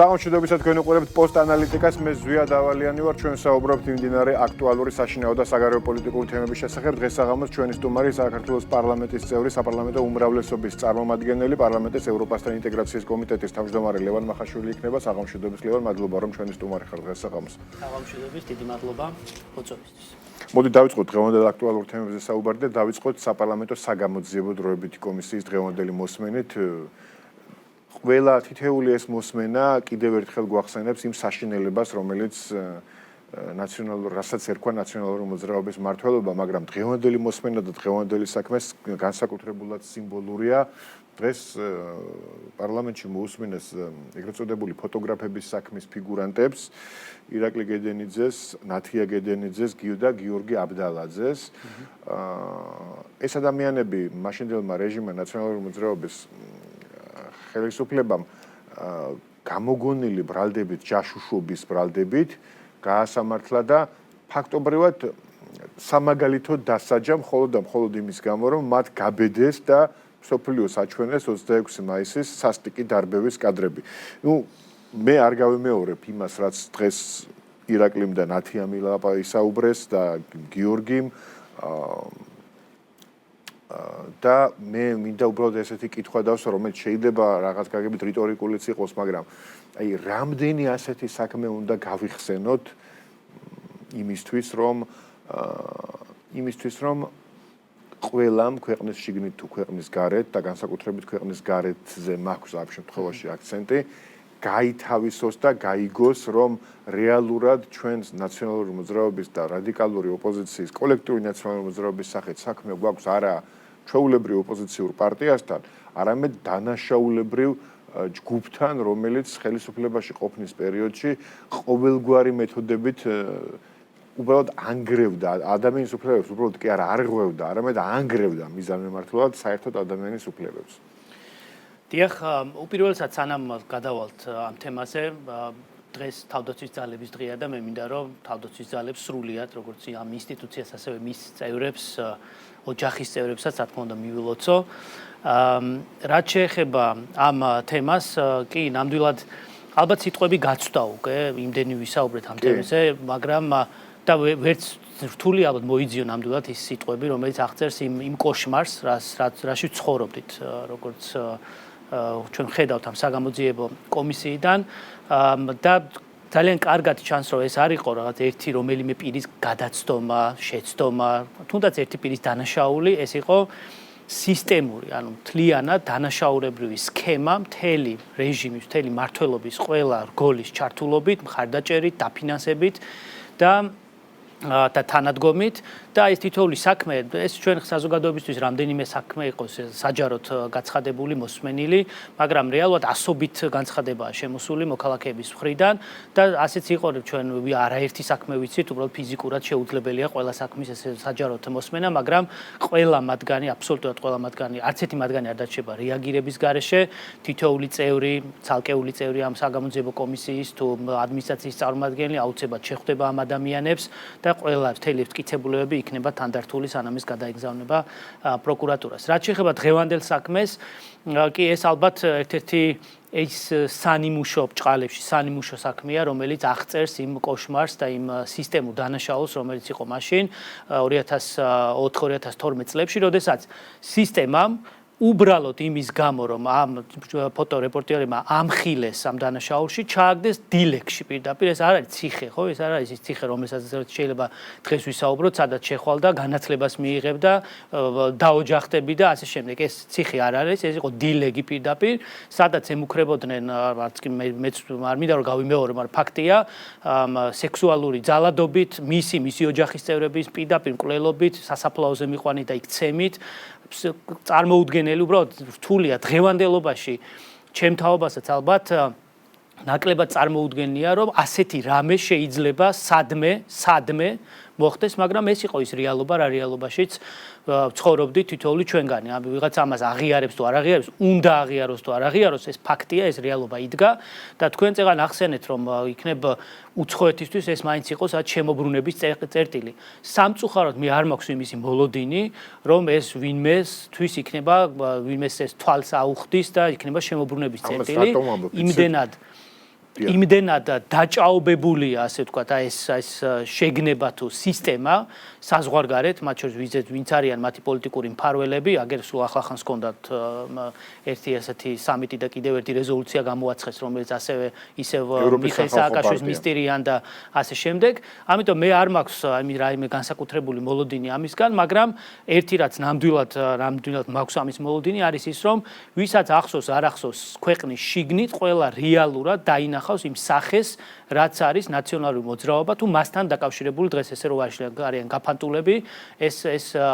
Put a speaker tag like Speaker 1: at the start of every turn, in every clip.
Speaker 1: Საღამოშიდობისად თქვენ უყურებთ პოსტ-ანალიტიკას, მე ზვია დავალიანი ვარ, ჩვენ საუბრობთ მიმდინარე აქტუალური საშინაო და საგარეო პოლიტიკური თემების შესახებ. დღეს საღამოს ჩვენი სტუმარი საქართველოს პარლამენტის წევრი, საპარლამენტო უმრავლესობის წარმომადგენელი, პარლამენტის ევროპასთან ინტეგრაციის კომიტეტის თავმჯდომარე ლევან მახაშვილი იქნება. საღამოშიდობის ლევან, მადლობა რომ ჩვენი სტუმარი ხარ დღეს საღამოს.
Speaker 2: საღამოშიდობის, დიდი მადლობა მოწვევისთვის.
Speaker 1: მოდი დავიწყოთ დღევანდელ აქტუალურ თემებზე საუბარი და დავიწყოთ საპარლამენტო საგამოძიებო დროებითი კომისიის დღევანდელი მოსმენით. ყველა თითეული ეს მოსმენა კიდევ ერთხელ გვახსენებს იმ საშინელებას, რომელიც რასაც ერქვა ნაციონალური მოძრაობის მმართველობა, მაგრამ დღევანდელი მოსმენა და დღევანდელი საქმე განსაკუთრებულად სიმბოლურია. დღეს პარლამენტში მოусმინეს ეგრეთ წოდებული ფოტოგრაფების საქმის ფიგურანტებს, ირაკლი გედენიძეს, ნათია გედენიძეს და გიორგი აბდალაძეს. ეს ადამიანები მაშინდელმა რეჟიმმა ნაციონალური მოძრაობის ხელისუფლებამ გამოგონილი ბრალდებით, ჯაშუშობის ბრალდებით გაასამართლა და ფაქტობრივად სამაგალითოდ დასაჯა მხოლოდ იმის გამო, რომ მათ გაბედეს და მსოფლიოს აჩვენეს 26 მაისის სასტიკი დარბევის კადრები. მე არ გავიმეორებ იმას, რაც დღეს ირაკლიმ და ნათიამ ისაუბრეს და გიორგიმ და მე მინდა უბრალოდ ესეთი კითხვა დავსვა, რომელიც შეიძლება რაღაც გაგებით რიტორიკულიც იყოს, მაგრამ აი რამდენი ასეთი საქმე უნდა გავიხსენოთ იმისთვის, რომ ყველამ ქვეყნის შიგნით თუ ქვეყნის გარეთ და განსაკუთრებით ქვეყნის გარეთზე მაქვს ამ შემთხვევაში აქცენტი, გაითავისოს და გაიგოს, რომ რეალურად ჩვენს ნაციონალური მოძრაობის და რადიკალური ოპოზიციის, კოლექტიური ნაციონალური მოძრაობის სახით საქმე გვაქვს არა ჩვეულებრივ ოპოზიციურ პარტიასთან, არამედ დანაშაულებრივ ჯგუფთან, რომელიც ხელისუფლებაში ყოფნის პერიოდში ყოველგვარი მეთოდებით უბრალოდ ანგრევდა ადამიანის უფლებებს, უბრალოდ კი არა არღვევდა, არამედ ანგრევდა მიზანმიმართულად საერთოდ ადამიანის უფლებებს.
Speaker 2: დიახ, უპირველესად სანამ გადავალთ ამ თემაზე, დღეს თავდაცვის ძალების დღეა და მე მინდა რომ თავდაცვის ძალებს სრულიად, როგორც ამ ინსტიტუციას, ასევე მის წევრებს, ოჯახის წევრებსაც, რა თქმა უნდა, მივილოცო. რაც შეეხება ამ თემას, კი, ნამდვილად ალბათ სიტყვები გაცვდა უკვე, იმდენი ვისაუბრეთ ამ თემაზე, მაგრამ და ვერც რთული ალბათ მოიძიო ნამდვილად ის სიტყვები, რომელიც აღწერს იმ კოშმარს, რაში ვცხოვრობდით, როგორც ჩვენ ხედავთ ამ საგამოძიებო კომისიიდან და ძალიან კარგად ჩანს, რომ ეს არ იყო რაღაც ერთი რომელიმე პირის გადაცდომა, შეცდომა, თუნდაც ერთი პირის დანაშაული, ეს იყო სისტემური, ანუ მთლიანად დანაშაულებრივი სქემა მთელი რეჟიმის, მთელი მმართველობის ყველა რგოლის ჩართულობით, მხარდაჭერით, დაფინანსებით და თანადგომით და ეს თითოეული საქმე, ეს ჩვენ საზოგადოებისთვის რამდენიმე საქმე იყოს საჯაროდ გაცხადებული, მოსმენილი, მაგრამ რეალურად ასობით განცხადებაა შემოსული მოქალაქეების მხრიდან და ასეც იყო ჩვენ არაერთი საქმე ვიცით, უბრალოდ ფიზიკურად შეუძლებელია ყველა საქმის ეს საჯაროდ მოსმენა, მაგრამ ყველა მათგანი, აბსოლუტურად ყველა მათგანი, არც ერთი მათგანი არ დარჩება რეაგირების გარეშე, თითოეული წევრი, ცალკეული წევრი ამ საგამოძიებო კომისიის თუ ადმინისტრაციის წარმომადგენელი აუცილებლად შეხვდება ამ ადამიანებს და ყველა მთელი მტკიცებულებები იქნება თანდართული სანამ ის გადაიგზავნება პროკურატურას. რაც შეეხება დღევანდელ საქმეს, კი ეს ალბათ ერთ-ერთი ეს სანიმუშო ბრჭყალებში, სანიმუშო საქმეა, რომელიც აღწერს იმ კოშმარს და იმ სისტემურ დანაშაულს, რომელიც იყო მაშინ 2004-2012 წლებში, როდესაც სისტემამ უბრალოდ იმის გამო, რომ ამ ფოტორეპორტერებმა ამხილეს ამ დანაშაულში, ჩააგდეს დილეგში პირდაპირ, ეს არ არის ციხე, ხო? ეს არ არის ის ციხე, რომელსაც შეიძლება დღეს ვისაუბროთ, სადაც შეხვალ და განათლებას მიიღებ და დაოჯახდები და ასე შემდეგ. ეს ციხე არ არის, ეს იყო დილეგი პირდაპირ, სადაც ემუქრებოდნენ, არც კი მეც არ მინდა რომ გავიმეორო, მაგრამ ფაქტია, სექსუალური ძალადობით, მისი ოჯახის წევრების პირდაპირ მკვლელობით, სასაფლაოზე მიყვანით და იქ ცემით წარმოუდგენელი უბრალოდ რთულია დღევანდელობაში ჩემ თაობასაც ალბათ ნაკლებად წარმოუდგენია რომ ასეთი რამე შეიძლება სადმე მოხდეს, მაგრამ ეს იყო ის რეალობა, რა რეალობაშიც ცხოვრობდით თითოეული ჩვენგანი. ვიღაც ამას აღიარებს თუ არ აღიარებს, უნდა აღიაროს თუ არ აღიაროს, ეს ფაქტია, ეს რეალობა იდგა და თქვენ წეგან ახსენეთ, რომ იქნებ უცხოეთისთვის ეს მაინც იყო სადაც შემოbrunების წერტილი. სამწუხაროდ მე არ მაქვს იმისი მოლოდინი, რომ ეს ვინმესთვის იქნება, ვინმეს ეს თვალს აუხდის და იქნება შემოbrunების წერტილი. იმდენად იმდენად დაჭაობებულია, ასე ვთქვათ, ეს შეგნება თუ სისტემა საზღვარგარეთ, მათ შორის ვინც არიან მათი პოლიტიკური მფარველები, აგერ სულ ახლახანს ჰქონდათ ერთი ასეთი სამიტი და კიდევ ერთი რეზოლუცია გამოაცხეს, რომელიც ასევე ისევ მიხეილ სააკაშვილის მისტირიან და ასე შემდეგ. ამიტომ მე არ მაქვს რაიმე განსაკუთრებული მოლოდინი ამისგან, მაგრამ ერთი რაც ნამდვილად მაქვს ამის მოლოდინი არის ის, რომ ვისაც ახსოვს არ ახსოვს ქვეყნის შიგნით ყველა რეალურად დაინახავს იმ სახეს, რაც არის ნაციონალური მოძრაობა თუ მასთან დაკავშირებული დღეს ესე რომ არიან გაფანტულები ეს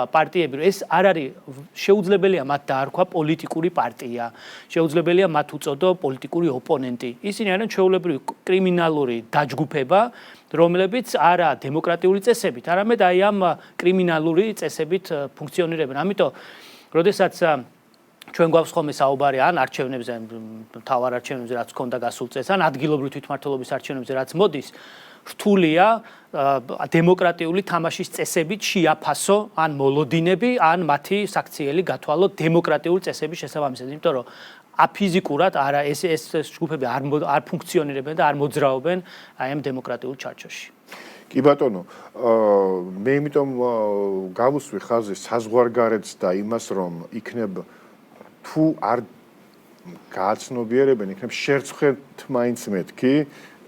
Speaker 2: პარტიები, ეს არ არის შეუძლებელია მათ დაარქვა პოლიტიკური პარტია, შეუძლებელია მათ უწოდო პოლიტიკური ოპონენტი. ისინი არიან ჩვეულებრივი კრიმინალური დაჯგუფება, რომლებიც არა დემოკრატიული წესებით, არამედ აი ამ კრიმინალური წესებით ფუნქციონირებენ. ამიტომ, როდესაც ჩვენ გვაქვს ხოლმე საუბარი ან არჩევნებზე, მთავარ არჩევნებზე, რაც ჰქონდა გასულ წელს, ან ადგილობრივი თვითმმართველობის არჩევნებზე, რაც მოდის, რთულია დემოკრატიული თამაშის წესებით შეაფასო ან მოლოდინები, ან მათი საქციელი გათვალო დემოკრატიული წესების შესაბამისად, იმიტომ რომ აფიზიკურად არა ეს ჯგუფები არ ფუნქციონირებენ და არ მოძრაობენ აი ამ დემოკრატიულ ჩარჩოში.
Speaker 1: კი ბატონო, მე იმიტომ გავუსვი ხაზი საზღვარგარეთს და იმას, რომ იქნებ თუ არ გააცნობიერებენ, იქნებ შერცხვეთ მაინც მეთქი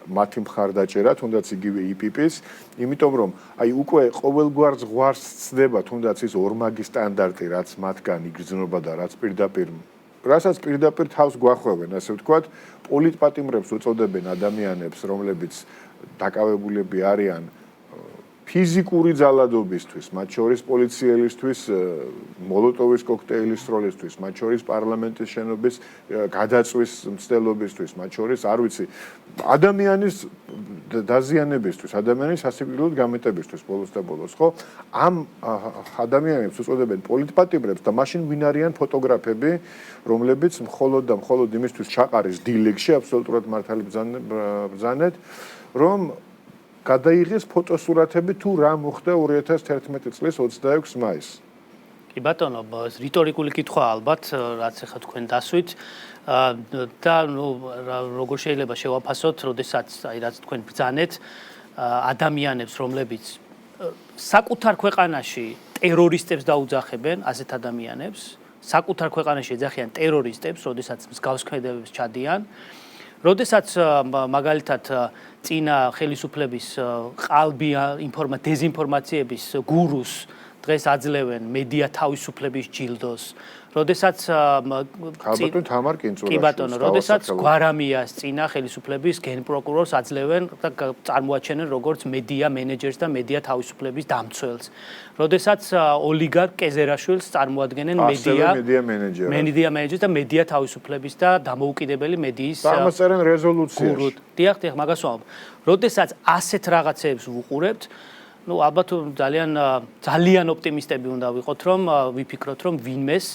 Speaker 1: მათი მხარდაჭერა, თუნდაც იგივე იპიპის, იმიტომ რომ აი უკვე ყოველგვარ ზღვარს ცდება თუნდაც ის ორმაგი სტანდარტი, რაც მათგან იგრძნობა და რასაც პირდაპირ თავს გვახვევენ, ასე ვთქვათ, პოლიტპატიმრებს უწოდებენ ადამიანებს, რომლებიც დაკავებულები არიან ფიზიკური ძალადობისთვის, მათ შორის პოლიციელისთვის, მოლოტოვის კოქტეილის სროლისთვის, მათ შორის პარლამენტის შენობის გადაწვის მცდელობისთვის, მათ შორის, არ ვიცი, ადამიანის დაზიანებისთვის, ადამიანის სასიკვდილოდ გამეტებისთვის ბოლოს და ბოლოს, ხო? ამ ადამიანებს უწოდებენ პოლიტპატიმრებს და მაშინ ვინ არიან ფოტოგრაფები, რომლებიც მხოლოდ და მხოლოდ იმისთვის ჩაყარის დილეგში, აბსოლუტურად მართალი ბრძანეთ, რომ გადაიღეს ფოტოსურათები თუ რა მოხდა 2011 წლის 26 მაისს.
Speaker 2: კი ბატონო, რიტორიკული კითხვა ალბათ, რაც ახლა თქვენ დასვით და როგორ შეიძლება შევაფასოთ, როდესაც აი რაც თქვენ ბრძანეთ ადამიანებს, რომლებიც საკუთარ ქვეყანაში ტერორისტებს დაუძახებენ, ასეთ ადამიანებს, საკუთარ ქვეყანაში ეძახიან ტერორისტებს, როდესაც მსგავს ქმედებებს ჩადიან. როდესაც მაგალითად წინა ხელისუფლების ყალბი დეზინფორმაციების გურუს დღეს აძლევენ მედია თავისუფლების ჯილდოს, როდესაც კი ბატონო, როდესაც გვარამიას წინა ხელისუფლების გენპროკურორს აძლევენ და წარმოაჩენენ როგორც მედია მენეჯერს და მედია თავისუფლების დამცველს, როდესაც ოლიგარქ კეზერაშვილს წარმოადგენენ მედია მენეჯერს და მედია თავისუფლების და დამოუკიდებელი მედიის
Speaker 1: წარმოწერენ რეზოლუციაში.
Speaker 2: დიახ, მაგას ვამბობ. როდესაც ასეთ რაღაცებს ვუყურებთ, ალბათ ძალიან ოპტიმისტები უნდა ვიყოთ, რომ ვიფიქროთ, რომ ვინმეს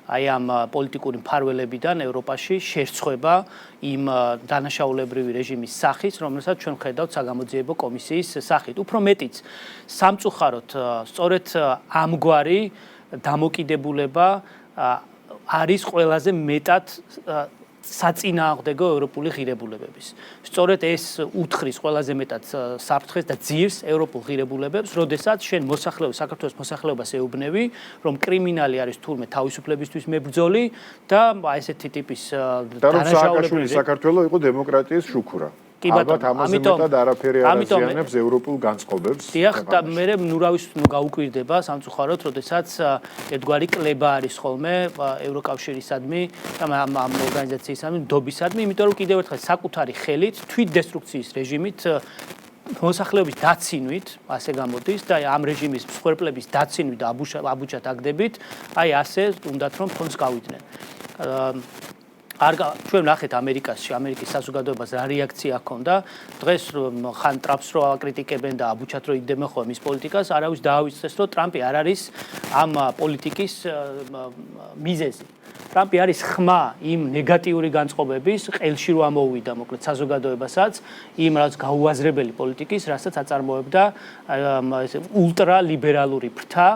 Speaker 2: აი ამ პოლიტიკური მფარველებიდან ევროპაში შერცხვება იმ დანაშაულებრივი რეჟიმის სახის, რომელსაც ჩვენ ხედავთ საგამოძიებო კომისიის სახით. უფრო მეტიც, სამწუხაროდ, სწორედ ამგვარი დამოკიდებულება არის ყველაზე მეტად საწინააღმდეგო ევროპული ღირებულებების. სწორედ ეს უთხრის ყველაზე მეტად საფრთხეს და ძირს ევროპულ ღირებულებებს, როდესაც შენ საქართველოს მოსახლეობას ეუბნები, რომ კრიმინალი არის თურმე თავისუფლებისთვის მებრძოლი და ესეთი ტიპის
Speaker 1: დანაშაულებრივი საქართველოს იყო დემოკრატიის შუქურა. ალბათ ამაზე მეტად არაფერი არ აზიანებს ევროპულ განწყობებს.
Speaker 2: დიახ, და მე გაუკვირდება სამწუხაროდ, როდესაც ერთგვარი კლება არის ხოლმე ევროკავშირისადმი და ამ ორგანიზაციისადმი, ნდობისადმი, იმიტომ რომ კიდევ ერთხელ საკუთარი ხელით თვითდესტრუქციის რეჟიმით მოსახლეობის დაცინვით, ასე გამოდის და ამ რეჟიმის მსხვერპლების დაცინვით და აბუჩად აგდებით, აი ასე უნდათ რომ ფონს გავიდნენ. ჩვენ ნახეთ ამერიკის საზოგადოებას რა რეაქცია ჰქონდა. დღეს ხან ტრამპს რო აკრიტიკებენ და აბუჩად რო იგდებენ ხოლმე მის პოლიტიკას, არავის დაავიწყდეს, რომ ტრამპი არ არის ამ პოლიტიკის მიზეზი. ტრამპი არის ხმა იმ ნეგატიური განწყობების, ყელში რო ამოუვიდა მოკლედ საზოგადოებასაც, იმ რაც გაუაზრებელი პოლიტიკის, რასაც აწარმოებდა ულტრალიბერალური ფრთა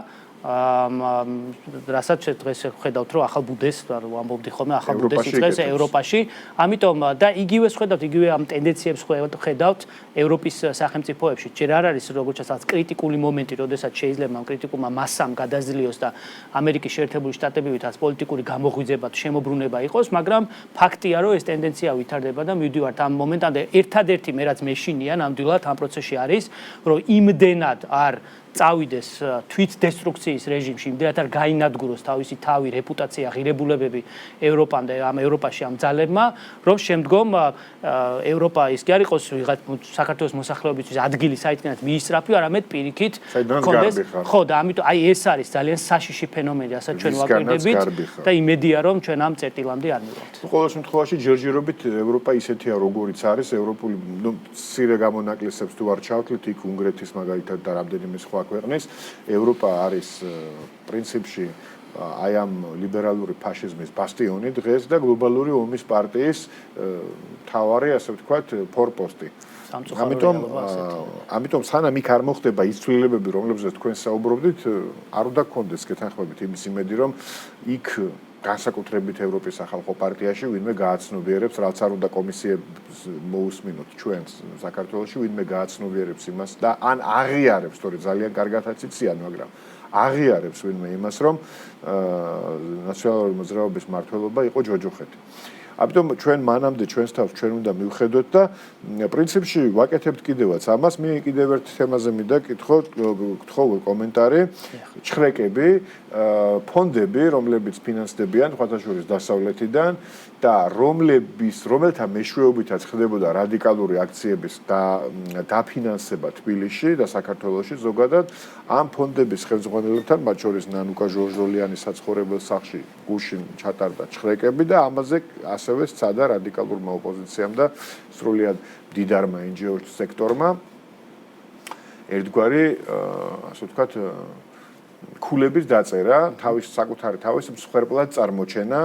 Speaker 2: რასაც დღეს ხედავთ, რომ ახალ ბუდეს ვამბობდი ხოლმე, ახალ ბუდეს იწყებს ევროპაში. ამიტომ და იგივე ხედავთ, იგივე ამ ტენდენციებს ხედავთ ევროპის სახელმწიფოებში. ჯერ არ არის როგორც ჩანს კრიტიკული მომენტი, როდესაც შეიძლება ამ კრიტიკულმა მასამ გადაძლიოს და ამერიკის შეერთებული შტატები ვითაც პოლიტიკური გამოღვიძება თუ შემოbrunება იყოს, მაგრამ ფაქტია, რომ ეს ტენდენცია ვითარდება და მივდივართ ამ მომენტამდე. ერთადერთი მე რაც მეშინია ნამდვილად ამ პროცესში არის, რომ იმდენად არ წავიდეს თვით დესტრუქციის რეჟიმში, იმდენად არ გაინადგუროს თავისი თავი, რეპუტაცია, ღირებულებები ევროპამდე, ამ ევროპაში ამ ძალებმა, რომ შემდგომ ევროპა ის კი არ იყოს ვიღაც საქართველოს მოსახლეობისთვის ადგილი საიდანაც მიისწრაფი, არამედ პირიქით
Speaker 1: კონდეს.
Speaker 2: ხო, და ამიტომ აი ეს არის ძალიან საშიში ფენომენი, რასაც ჩვენ ვაკვირდებით და იმედია, რომ ჩვენ ამ წერტილამდე არ მივდივართ.
Speaker 1: ყოველ შემთხვევაში ჯერჯერობით ევროპა ისეთია, როგორიც არის, ევროპული მცირე გამონაკლისებს თუ არ ჩავთვლით, იქ უნგრეთის მაგალითად და რამდენიმე სხვა ქვეყნის ევროპა არის პრინციპში აი ამ ლიბერალური ფაშიზმის ბასტიონი დღეს და გლობალური ომის პარტიის მთავარი, ასე ვთქვათ, ფორპოსტი. ამიტომ სანამ იქ არ მოხდება ის ცვლილებები, რომლებზეც თქვენ საუბრობდით, არ უნდა გქონდეს გეთანხმებით იმის იმედი, რომ იქ განსაკუთრებით ევროპის სახალხო პარტიაში ვინმე გააცნობიერებს, რაც არ უნდა კომისიებს მოусმინოთ ჩვენს საქართველოში, ვინმე გააცნობიერებს იმას და ან აღიარებს, თორე ძალიან კარგადაც იციან, მაგრამ აღიარებს ვინმე იმას, რომ ნაციონალური მოძრაობის მმართველობა იყო ჯოჯოხეთი. ამიტომ ჩვენ მანამდე ჩვენს თავს ჩვენ უნდა მივხედოთ და პრინციპში ვაკეთებთ კიდევაც ამას. მე კიდევ ერთ თემაზე მინდა გთხოვ კომენტარი, ჩხრეკები, ფონდები, რომლებიც ფინანსდებიან ხათაშურის დასავლეთიდან და რომელთა მეშვეობითაც ხდებოდა რადიკალური აქციების დაფინანსება თბილისში და საქართველოში ზოგადად ამ ფონდების ხელმძღვანელებთან, მათ შორის ნანუკა ჟორჟოლიანის საცხოვრებელ სახლში გუშინ ჩატარდა ჩხრეკები და ამაზე ასევე სცადა რადიკალურმა ოპოზიციამ და სრულიად მდიდარმა NGO სექტორმა ერთგვარი, ასე ვთქვათ, ქულების დაწერა, საკუთარი თავის მსხვერპლად წარმოჩენა.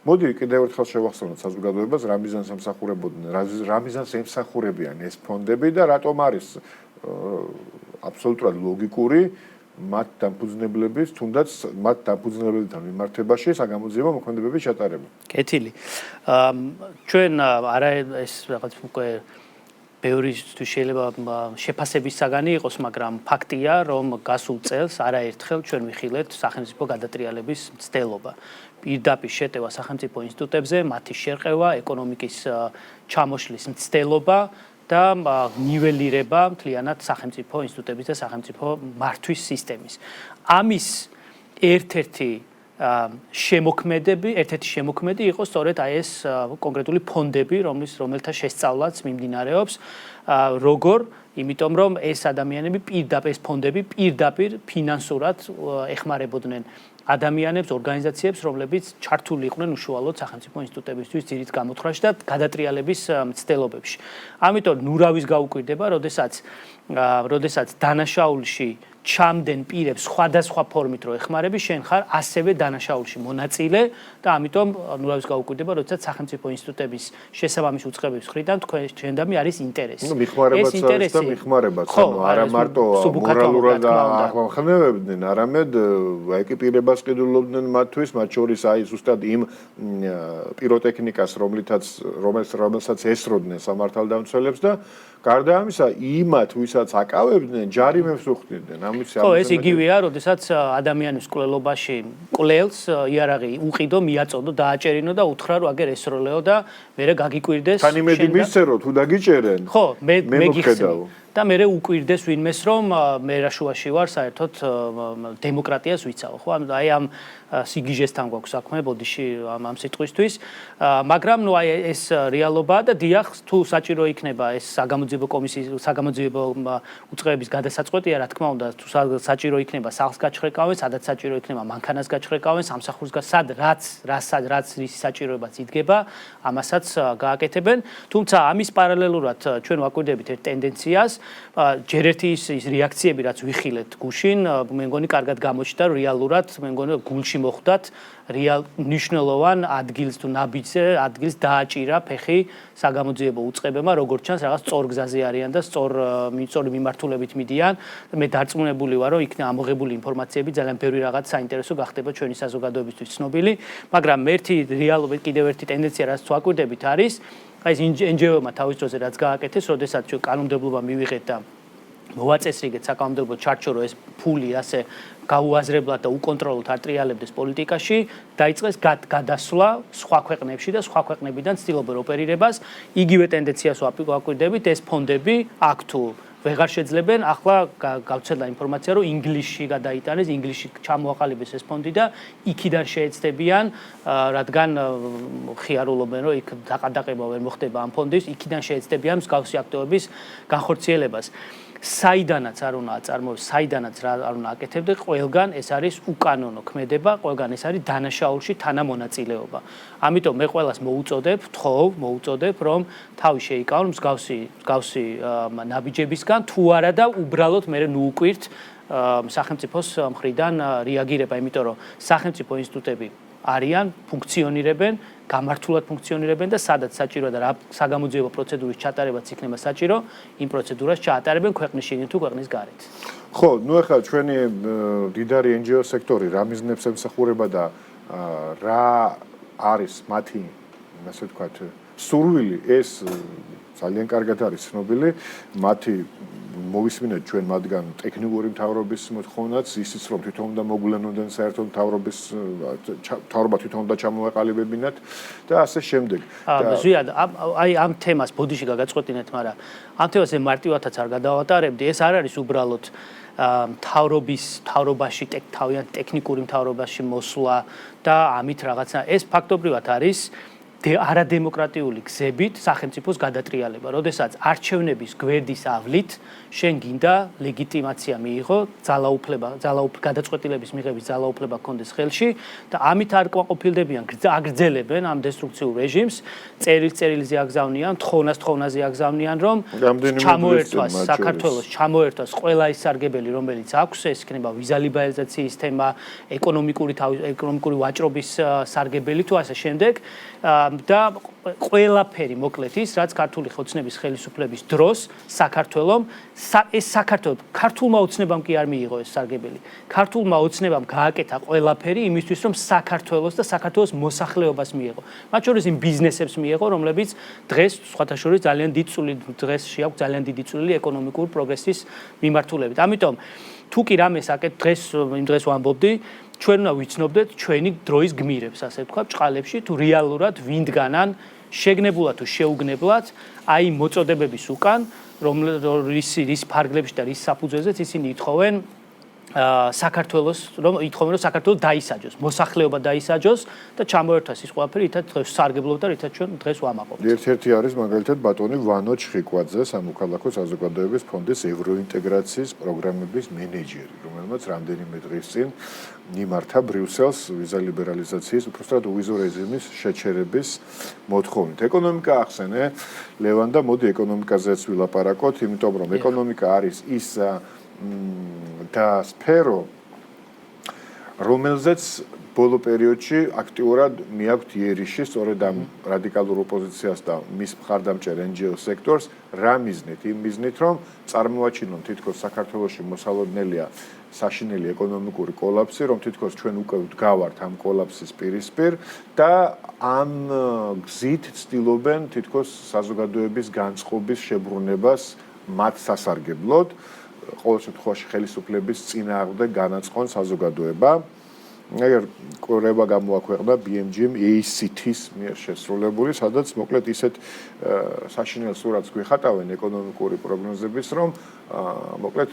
Speaker 1: მოდი კიდევ ერთხელ შევახსენოთ საზოგადოებას, რა მიზანს ემსახურებოდნენ, რა მიზანს ემსახურებიან ეს ფონდები და რატომ არის აბსოლუტურად ლოგიკური მათ დამფუძნებლების, თუნდაც მათ დამფუძნებლებთან მიმართებაში საგამოძიებო მოქმედებების ჩატარება.
Speaker 2: კეთილი. ჩვენ არა ეს რაღაც უკვე ბევრისთვის შეიძლება შეფასების საგანი იყოს, მაგრამ ფაქტია, რომ გასულ წელს არაერთხელ ჩვენ ვიხილეთ სახელმწიფო გადატრიალების მცდელობა. პირდაპირ შეტევა სახელმწიფო ინსტიტუტებზე, მათი შერყევა, ეკონომიკის ჩამოშლის მცდელობა და ნიველირება მთლიანად სახელმწიფო ინსტიტუტების და სახელმწიფო მართვის სისტემის. ამის ერთ-ერთი შემოქმედი იყო სწორედ აი ეს კონკრეტული ფონდები, რომელთა შესწავლაც მიმდინარეობს, როგორ, იმიტომ რომ ეს ადამიანები ეს ფონდები პირდაპირ ფინანსურად ეხმარებოდნენ ადამიანებს, ორგანიზაციებს, რომლებიც ჩართული იყვნენ უშუალოდ სახელმწიფო ინსტიტუტებისთვის ძირით გამოთხრაში და გადატრიალების მცდელობებში. ამიტომ ნურავის გაუკვირდება, როდესაც დანაშაულში ჩამდნენ პირებს სხვადასხვა ფორმით რო ეხმარები, შენ ხარ ასევე დანაშაულში მონაწილე და ამიტომ ნურავის გაუკვირდება, როდესაც სახელმწიფო ინსტიტუტების შესაბამისი უწყებების მხრიდან თქვენდამი არის ინტერესი.
Speaker 1: ეს ინტერესი და მიხმარებაც, არა მარტო მორალურად აღვხნევებდნენ, არამედ ეკიპირებას ყიდულობდნენ მათთვის, მათ შორის აი ზუსტად იმ პიროტექნიკას, რომელსაც ესროდნენ სამართალდამცველებს და გარდა ამისა, იმათ, ვისაც აკავებდნენ, ჯარიმებს უხდიდნენ.
Speaker 2: ხო, ეს იგივეა, როდესაც ადამიანის კვლელობაში კვლელს იარაღი უყიდო, მიაწოდო, დააჭერინო და უთხრა, რომ აგერ ესროლეო და მერე გაგიკვირდეს.
Speaker 1: თან იმედი მისცერო, თუ დაგიჭერენ.
Speaker 2: ხო, მე გიხსნი. და მე უკვირდეს ვინმეს, რომ მე რაშუაში ვარ, საერთოდ დემოკრატიას ვიცავ, ხო? აი ამ სიგიჟესთან გვაქვს საქმე ბოდიში ამ სიტყვისთვის, მაგრამ ნუ აი ეს რეალობაა და დიახ, თუ საჭირო იქნება ეს საგამოძიებო უწყებების გადასაწყვეტია, რა თქმა უნდა, თუ საჭირო იქნება სახლს გაჩხრეკავენ, სადაც საჭირო იქნება მანქანას გაჩხრეკავენ, სამსახურს რაც რის საჭიროებაც იდგება, ამასაც გააკეთებენ. თუმცა ამის პარალელურად ჩვენ ვაკვირდებით ერთ ტენდენციას, ჯერ ერთი ის რეაქციები, რაც ვიხილეთ გუშინ, მე მგონი კარგად გამოჩნდა რეალურად, მე მგონი გულში მოხვდათ მნიშვნელოვან ადგილს თუ ნაბიჯზე ადგილს დააჭირა ფეხი საგამოძიებო უწყებებმა, როგორც ჩანს, რაღაც სწორ გზაზე არიან და სწორი მიმართულებით მიდიან. მე დარწმუნებული ვარ, რომ იქ ამოღებული ინფორმაციები ძალიან ბევრი რაღაც საინტერესო გახდება ჩვენი საზოგადოებისთვის ცნობილი, მაგრამ ერთი რეალობით კიდევ ერთი ტენდენცია, რაც ვაკვირდებით არის, აი ეს NGO-მა თავის დროზე რაც გააკეთეს, როდესაც ჩვენ კანონმდებლობა მივიღეთ და მოვაწესრიგეთ საკანონმდებლო ჩარჩო, რომ ეს ფული ასე გაუაზრებლად და უკონტროლოდ არ ტრიალებდეს პოლიტიკაში, დაიწყეს გადასვლა სხვა ქვეყნებში და სხვა ქვეყნებიდან ცდილობენ ოპერირებას. იგივე ტენდენციას ვაკვირდებით, ეს ფონდები აქ თუ ვეღარ შეძლებენ, ახლა გავცელა ინფორმაცია, რომ ინგლისში გადაიტანეს, ინგლისში ჩამოაყალიბეს ეს ფონდი და იქიდან შეეცდებიან, რადგან ხიარულობენ, რომ იქ დაყადაყება ვერ მოხდება ამ ფონდის, იქიდან შეეცდებიან მსგავსი აქტივობის განხორციელებას. საიდანაც არ უნდა აწარმოოს, საიდანაც არ უნდა აკეთებდე, ყველგან ეს არის უკანონო ქმედება, ყველგან ეს არის დანაშაულში თანამონაწილეობა. ამიტომ მე ყველას მოუწოდებ, რომ თავი შეიკავონ მსგავსი ნაბიჯებისგან, თუ არა და უბრალოდ მე ნუუკვირთ სახელმწიფოს მხრიდან რეაგირება, იმიტომ რომ სახელმწიფო ინსტიტუტები არიან, ფუნქციონირებენ, გამართულად ფუნქციონირებენ და სადაც საჭიროა და რა საგამოძიებო პროცედურის ჩატარებაც იქნება საჭირო, იმ პროცედურას ჩაატარებენ ქვეყნის შიგნით თუ ქვეყნის გარეთ.
Speaker 1: ხო, ნუ ახლა ჩვენი დიდარი NGO სექტორი რა მიზნებს ემსახურება და რა არის მათი, ასე ვთქვათ, სურვილი, ეს ძალიან კარგად არის ცნობილი, მათი მოვისმინეთ ჩვენ მათგან ტექნიკური მთავრობის მოთხოვნაც, ისიც რომ თვითონ უნდა მოგვიანოდან საერთოდ მთავრობა თვითონ უნდა ჩამოეყალიბებინათ და ასე შემდეგ.
Speaker 2: ზვიად, აი ამ თემას ბოდიში გაგაწყვეტინეთ, მაგრამ ამ თემას მარტივადაც არ გადავატარებდი, ეს არ არის უბრალოდ მთავრობაში თავიანთ ტექნიკური მთავრობაში მოსვლა და ამით რაღაცა, ეს ფაქტობრივად არის არადემოკრატიული გზებით სახელმწიფოს გადატრიალება, როდესაც არჩევნების გვერდის ავლით შენ გინდა ლეგიტიმაცია მიიღო, გადაწყვეტილების მიღების ძალაუფლება გქონდეს ხელში და ამით არ ყოფილდებიან, აგრძელებენ ამ დესტრუქციულ რეჟიმს, წერილზე აგზავნიან, თხოვნაზე აგზავნიან, რომ ჩამოერთვას საქართველოს, ჩამოერთვას ყველა ის სარგებელი, რომელიც აქვს, ეს იქნება ვიზა ლიბერალიზაციის თემა, ეკონომიკური ვაჭრობის სარგებელი თუ ასე შემდეგ. და ყველაფერი მოკლედ ის, რაც ქართული ხოცნების ხელისუფლების დროს საქართველოს ქართულმა ოცნებამ კი არ მიიღო ეს სარგებელი. ქართულმა ოცნებამ გააკეთა ყველაფერი იმისთვის, რომ საქართველოს და საქართველოს მოსახლეობას მიიღო. მათ შორის იმ ბიზნესებს მიიღო, რომლებიც დღეს სხვათა შორის ძალიან აქვს ძალიან დიდი წვლილი ეკონომიკური პროგრესის მიმართულებით. ამიტომ თუ კი რამეს აკეთებ იმ დღეს ვამბობდი, ჩვენ უნდა ვიცნობდეთ ჩვენი დროის გმირებს, ასე ვთქვათ, ჭყალებში თუ რეალურად ვინდგანან შეგნებულად თუ შეუგნებლად აი მოწოდებების უკან, რის ფარგლებში და რის საფუძველზეც ისინი ითხოვენ საქართველოს საქართველოს დაისაჯოს, მოსახლეობა დაისაჯოს და ჩამოერთვას ის ყველაფერი, რითაც დღეს სარგებლობთ და რითაც ჩვენ დღეს ვამაყობთ.
Speaker 1: ერთ-ერთი არის მაგალითად ბატონი ვანო ჩხიკვაძე, სამოქალაქო საზოგადოების ფონდის ევროინტეგრაციის პროგრამების მენეჯერი, რომელმაც რამდენიმე დღის წინ მიმართა ბრიუსელს ვიზა ლიბერალიზაციის, უпроსტად უვიზო რეჟიმის შეჩერების მოთხოვნით. ეკონომიკა ახსენე, ლევან და მოდი ეკონომიკაზეც ვილაპარაკოთ, იმიტომ რომ ეკონომიკა არის ის და სფერო, რომელზეც ბოლო პერიოდში აქტიურად მიაქვთ იერიში, სწორედ ამ რადიკალურ ოპოზიციას და მის მხარდამჭერ NGO სექტორს, რა მიზნით? იმ მიზნით, რომ წარმოაჩინონ თითქოს საქართველოში მოსალოდნელია საშინელი ეკონომიკური კოლაფსი, რომ თითქოს ჩვენ უკვე ვდგავართ ამ კოლაფსის პირისპირ და ამ გზით ცდილობენ თითქოს საზოგადოების განწყობის შებრუნებას მათ სასარგებლოდ. ყოველ შემთხვევაში ხელისუფლების წინააღმდეგ განაწყონ საზოგადოება. ეგერ კორება გამოაქვეყნა BMG-მ ACT-ის მიერ შესრულებული, სადაც მოკლედ ისეთ საშინელ სურათს გვიხატავენ ეკონომიკური პროგნოზების, რომ მოკლედ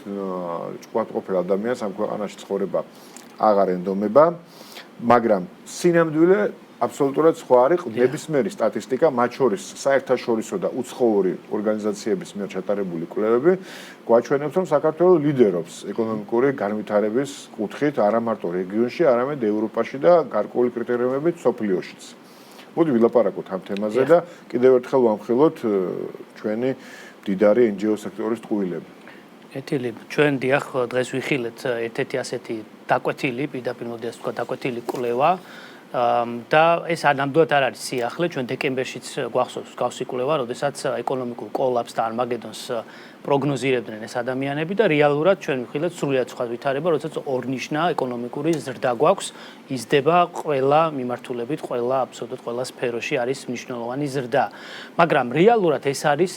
Speaker 1: ჭკვატყოფილ ადამიანს ამ ქვეყანაში ცხოვრება აღარ ენდომება, მაგრამ სინამდვილე აბსოლუტურად სხვა არის ნებისმიერი სტატისტიკა, მათ შორის საერთაშორისო და უცხოური ორგანიზაციების მიერ ჩატარებული კვლევები გვაჩვენებს, რომ საქართველო ლიდერობს ეკონომიკური განვითარების კუთხით არა მარტო რეგიონში, არამედ ევროპაში და გარკვეული კრიტერიუმებით მსოფლიოშიც. მოდი ვილაპარაკოთ ამ თემაზე და კიდევ ერთხელ ვამხილოთ ჩვენი მდიდარი NGO სექტორის ტყუილები.
Speaker 2: ეთილი ჩვენ დიახ დღეს ვიხილეთ ერთ-ერთი ასეთი დაკვეთილი, პირდაპირ მოდი ასე ვთქვა, დაკვეთილი კვლევა და ეს ნამდვილად არ არის სიახლე, ჩვენ დეკემბერშიც გვახსოვს გავსი კვლევა, როდესაც ეკონომიკურ კოლაფსს და არმაგედონს პროგნოზირებდნენ ეს ადამიანები და რეალურად ჩვენ ვიხილეთ სრულიად სხვა ვითარება, როდესაც ორნიშნა ეკონომიკური ზრდა გვაქვს, იზრდება ყველა მიმართულებით, ყველა აბსოლუტურად ყველა სფეროში არის მნიშვნელოვანი ზრდა. მაგრამ რეალურად ეს არის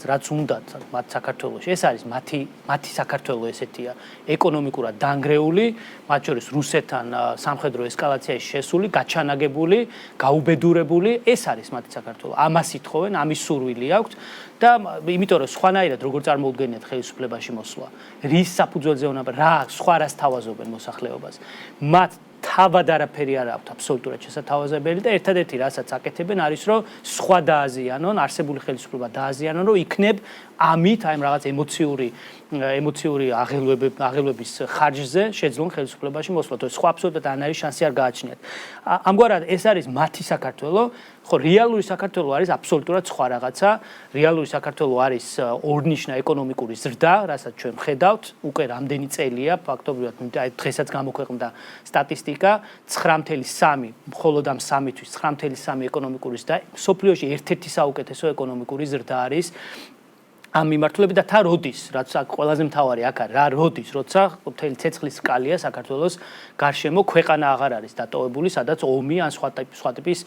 Speaker 2: რაც უნდათ მათ საქართველოში. ეს არის მათი საქართველო ესეთია, ეკონომიკურად დანგრეული, მათ შორის რუსეთთან სამხედრო ესკალაციაში შესული, გაჩანაგებული, გაუბედურებული, ეს არის მათი საქართველო. ამას ითხოვენ, ამის სურვილი აქვთ და იმიტომ რომ სხვანაირად როგორ წარმოუდგენიათ ხელისუფლებაში მოსვლა, რის საფუძველზე უნდა რა სხვა რას თავაზობენ მოსახლეობას. მათ თავად არაფერი არ აქვთ აბსოლუტურად შესათავაზებელი და ერთადერთი რასაც აკეთებენ არის რომ სხვა დააზიანონ, არსებული ხელისუფლება დააზიანონ, რომ იქნებ ამით აი რაღაც ემოციური აღელვების ხარჯზე შეძლონ ხელისუფლებაში მოსვლა. თორე სხვა აბსოლუტურად არ არის შანსი არ გააჩნიათ. ამგვარად ეს არის მათი საქართველო, ხო რეალური საქართველო არის აბსოლუტურად სხვა რაღაცა. რეალური საქართველო არის ორნიშნა ეკონომიკური ზრდა, რასაც ჩვენ ვხედავთ, უკვე რამდენი წელია, ფაქტობრივად აი დღესაც გამოქვეყნდა სტატისტიკა, 9.3 მხოლოდ ამ 3 თვის 9.3 ეკონომიკური ზრდა, სოფლიოში ერთ-ერთი საუკეთესო ეკონომიკური ზრდა არის. ამ მიმართულებით და თა როდის, რაც ყველაზე მთავარი აქ არის, რა როდის, როცა მთელი ცეცხლის სკალია საქართველოს გარშემო ქვეყანა აღარ არის დატოვებული, სადაც ომი ან სხვა ტიპის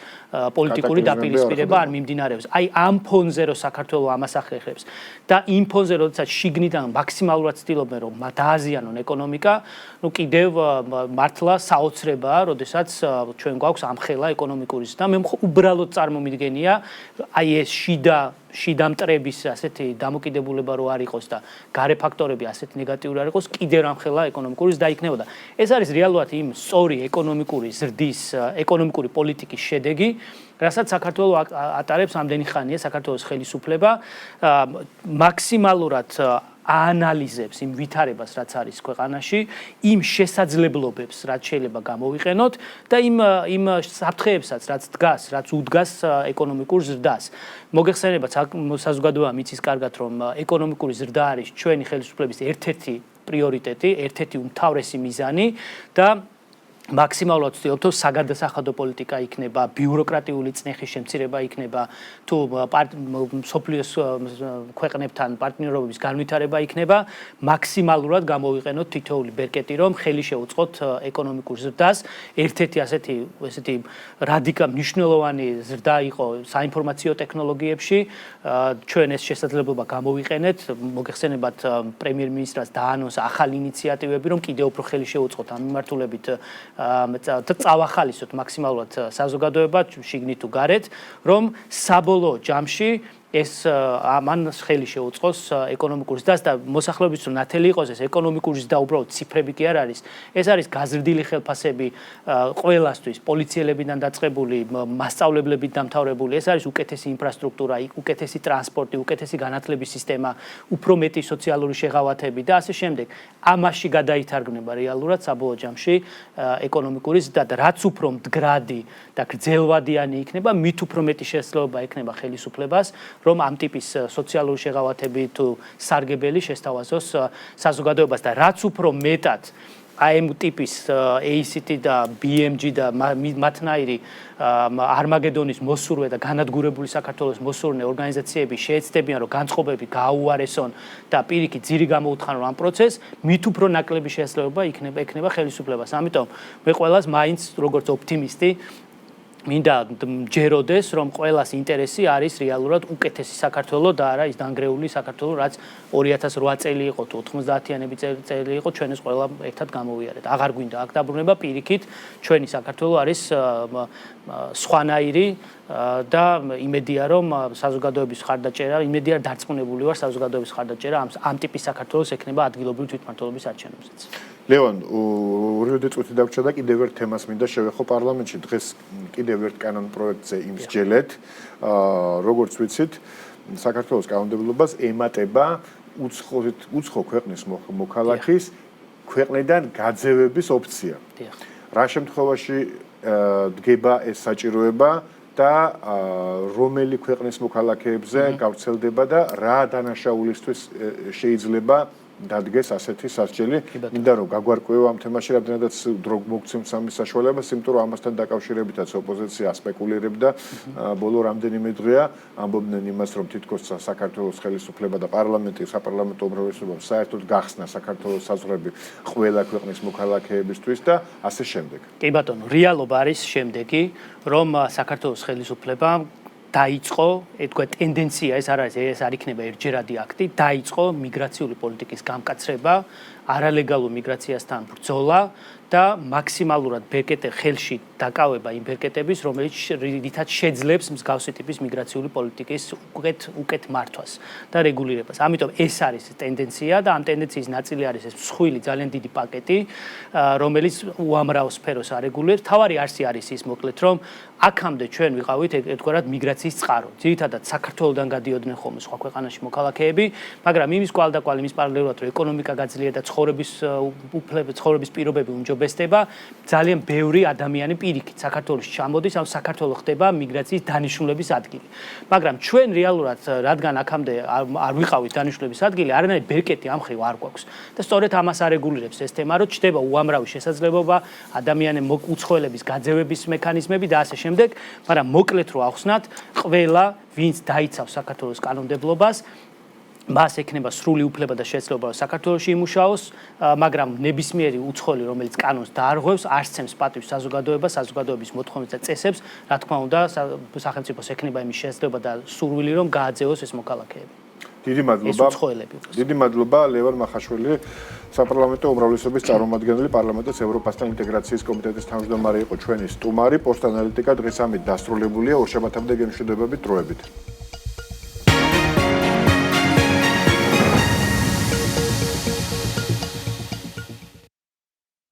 Speaker 2: პოლიტიკური დაპირისპირება არ მიმდინარეობს. აი ამ ფონზე რომ საქართველო ამას ახერხებს და იმ ფონზე როდესაც შიგნიდან მაქსიმალურად ცდილობენ რომ დააზიანონ ეკონომიკა, ნუ კიდევ მართლა საოცრებაა, როდესაც ჩვენ გვაქვს ამხელა ეკონომიკური ზრდა. მე უბრალოდ წარმომიდგენია, აი ეს შიდა მტრების ასეთი დამოკიდებულება რო არ იყოს და გარე ფაქტორები ასეთი ნეგატიური არ იყოს, კიდევ რამხელა ეკონომიკური ზრდა იქნებოდა. ეს არის რეალურად იმ სწორი ეკონომიკური ზრდის, ეკონომიკური პოლიტიკის შედეგი, რასაც საქართველო ატარებს ამდენი ხანია საქართველოს ხელისუფლება მაქსიმალურად აანალიზებს იმ ვითარებას, რაც არის ქვეყანაში, იმ შესაძლებლობებს, რაც შეიძლება გამოვიყენოთ და იმ საფრთხეებსაც, რაც უდგას ეკონომიკურ ზრდას. მოგეხსენებათ საზოგადოება მიცის კარგად, რომ ეკონომიკური ზრდა არის ჩვენი ხელისუფლების ერთ-ერთი პრიორიტეტი, ერთ-ერთი უმთავრესი მიზანი და მაქსიმალურად ვცდილობთ, რომ საგადასახადო პოლიტიკა იქნება, ბიუროკრატიული წნეხის შემცირება იქნება, თუ მსოფლიოს ქვეყნებთან პარტნიორობის განვითარება იქნება, მაქსიმალურად გამოვიყენოთ თითოეული ბერკეტი, რომ ხელი შეუწყოთ ეკონომიკურ ზრდას. ერთ-ერთი ასეთი მნიშვნელოვანი ზრდა იყო საინფორმაციო ტექნოლოგიებში. ჩვენ ეს შესაძლებლობა გამოვიყენეთ, მოგეხსენებათ პრემიერ-მინისტრს დაანონსა ახალი ინიციატივები, რომ კიდევ უფრო ხელი შეუწყოთ ამ მიმართულებით წავახალისოთ მაქსიმალურად საზოგადოება შიგნით თუ გარეთ, რომ საბოლოო ჯამში ეს ამან ხელი შეუწყოს ეკონომიკურ ზრდას და მოსახლეობის რომ ნათელი იყოს ეს ეკონომიკური ზრდა უბრალოდ ციფრები კი არ არის. ეს არის გაზრდილი ხელფასები ყველასთვის, პოლიციელებიდან დაწყებული, მასწავლებლებით დამთავრებული, ეს არის უკეთესი ინფრასტრუქტურა, უკეთესი ტრანსპორტი, უკეთესი განათლების სისტემა, უფრო მეტი სოციალური შეღავათები და ასე შემდეგ. ამაში გადაითარგმნება რეალურად საბოლოო ჯამში ეკონომიკური ზრდა და რაც უფრო მდგრადი და გრძელვადიანი იქნება, მით უფრო მეტი შესაძლებლობა ექნება ხელისუფლებას რომ ამ ტიპის სოციალური შეღავათები თუ სარგებელი შესთავაზოს საზოგადოებას და რაც უფრო მეტად ამ ტიპის ACT და BMG და მათნაირი არმაგედონის მოსურვე და განადგურებული საქართველოს მოსურნე ორგანიზაციები შეეცდებიან რომ განწყობები გააუარესონ და პირიქით ძირი გამოუთხანონ ამ პროცესს, მით უფრო ნაკლები შესაძლებლობა ექნება ხელისუფლებას. ამიტომ მე ყველას მაინც როგორც ოპტიმისტი მინდა ჯეროდეს, რომ ყველას ინტერესი არის რეალურად უკეთესი საქართველო და არა ის დანგრეული საქართველო, რაც 2008 წელი იყო თუ 90-იანები წელი იყო, ჩვენ ეს ყველა ერთად გამოვიარეთ. აღარ გვინდა აქ დაბრუნება, პირიქით, ჩვენი საქართველო არის სხვანაირი და იმედია რომ საზოგადოების ხარდაჭერა, იმედია დარწმუნებული ვარ საზოგადოების ხარდაჭერა ამ ტიპის საქართველოს ექნება ადგილობრივი თვითმმართველობის არჩევნებზეც.
Speaker 1: ლევან, ორივე წუთი დაგვრჩა და კიდევ ერთ თემას მინდა შევეხო პარლამენტში. დღეს კიდევ ერთ კანონ პროექტზე იმსჯელეთ. როგორც ვიცით, საქართველოს კანონმდებლობას ემატება უცხო ქვეყნის მოქალაქის ქვეყნიდან გაძევების ოფცია. რა შემთხვევაში დგება ეს საჭიროება და და რომელი ქვეყნის მოქალაქეებზე გავრცელდება და რა დანაშაულისთვის შეიძლება დადგეს ასეთი სასჯელი. მინდა რომ გაგვარკვევო ამ თემაში, რამდენადაც დრო მოგცემ სამის საშუალებას, იმიტომ რომ ამასთან დაკავშირებითაც ოპოზიცია სპეკულირებდა ბოლო რამდენიმე დღეა, ამბობდნენ იმას, რომ თითქოს საქართველოს ხელისუფლება და პარლამენტი, საპარლამენტო უმრავლესობამ საერთოდ გახსნა საქართველოს საზღვრები ყველა ქვეყნის მოქალაქეებისთვის და ასე შემდეგ.
Speaker 2: კი ბატონო, რეალობა არის შემდეგი, რომ საქართველოს ხელისუფლებამ დაიწყო, ეთქვა ტენდენცია, ეს არ იქნება ერთჯერადი აქტი, დაიწყო მიგრაციული პოლიტიკის გამკაცრება, არალეგალურ მიგრაციასთან ბრძოლა და მაქსიმალურად ბერკეტე ხელში დაკავება იმ ბერკეტების, რომელთაც შეძლებს მსგავსი ტიპის მიგრაციული პოლიტიკის უკეთ მართვას და რეგულირებას. ამიტომ ეს არის ტენდენცია და ამ ტენდენციის ნაწილი არის ეს მსხვილი ძალიან დიდი პაკეტი, რომელიც უამრავ სფეროს არეგულირებს. თავარი არსი არის ის მოკლედ, რომ აქამდე ჩვენ ვიყავით ერთგვარად მიგრაციის წყარო. ძირითადად საქართველოსდან გადიოდნენ ხოლმე სხვა ქვეყანაში მოქალაქეები, მაგრამ იმის კვალდაკვალ იმის პარალელურად, რომ ეკონომიკა გაძლიერდა და ცხოვრების პირობები უმჯობესდება, ძალიან ბევრი ადამიანი პირიქით საქართველოში ჩამოდის, ამ საქართველო ხდება მიგრაციის დანიშნულების ადგილი. მაგრამ ჩვენ რეალურად, რადგან აქამდე არ ვიყავით დანიშნულების ადგილი, არანაირი ბერკეტი ამ ხრივ არ გვაქვს. და სწორედ ამას არეგულირებს ეს თემა, რომ ჩდება უამრავი შესაძლებლობა, ადამიანების უცხოელების გაძევების მექანიზმები და ასე შემდეგ, მაგრამ მოკლედ რო ახსნათ, ყველა ვინც დაიცავს საქართველოს კანონმდებლობას მას ექნება სრული უფლება და შესაძლებლობა საქართველოში იმუშაოს, მაგრამ ნებისმიერი უცხოელი, რომელიც კანონს დაარღვევს, არ სცემს პატივს საზოგადოებას, საზოგადოების მოთხოვნებს და წესებს, რა თქმა უნდა, სახელმწიფოს ექნება იმის შესაძლებლობა და სურვილი, რომ გააძევოს ეს მოქალაქეები.
Speaker 1: დიდი მადლობა. დიდი მადლობა ლევან მახაშვილი, საპარლამენტო უმრავლესობის წარმომადგენელი, პარლამენტის ევროპასთან ინტეგრაციის კომიტეტის თავმჯდომარე იყო ჩვენი სტუმარი. პოსტ ანალიტიკა დღეს ამით დასრულებულია. ორშაბათამდე გემშვიდობებით დროებით.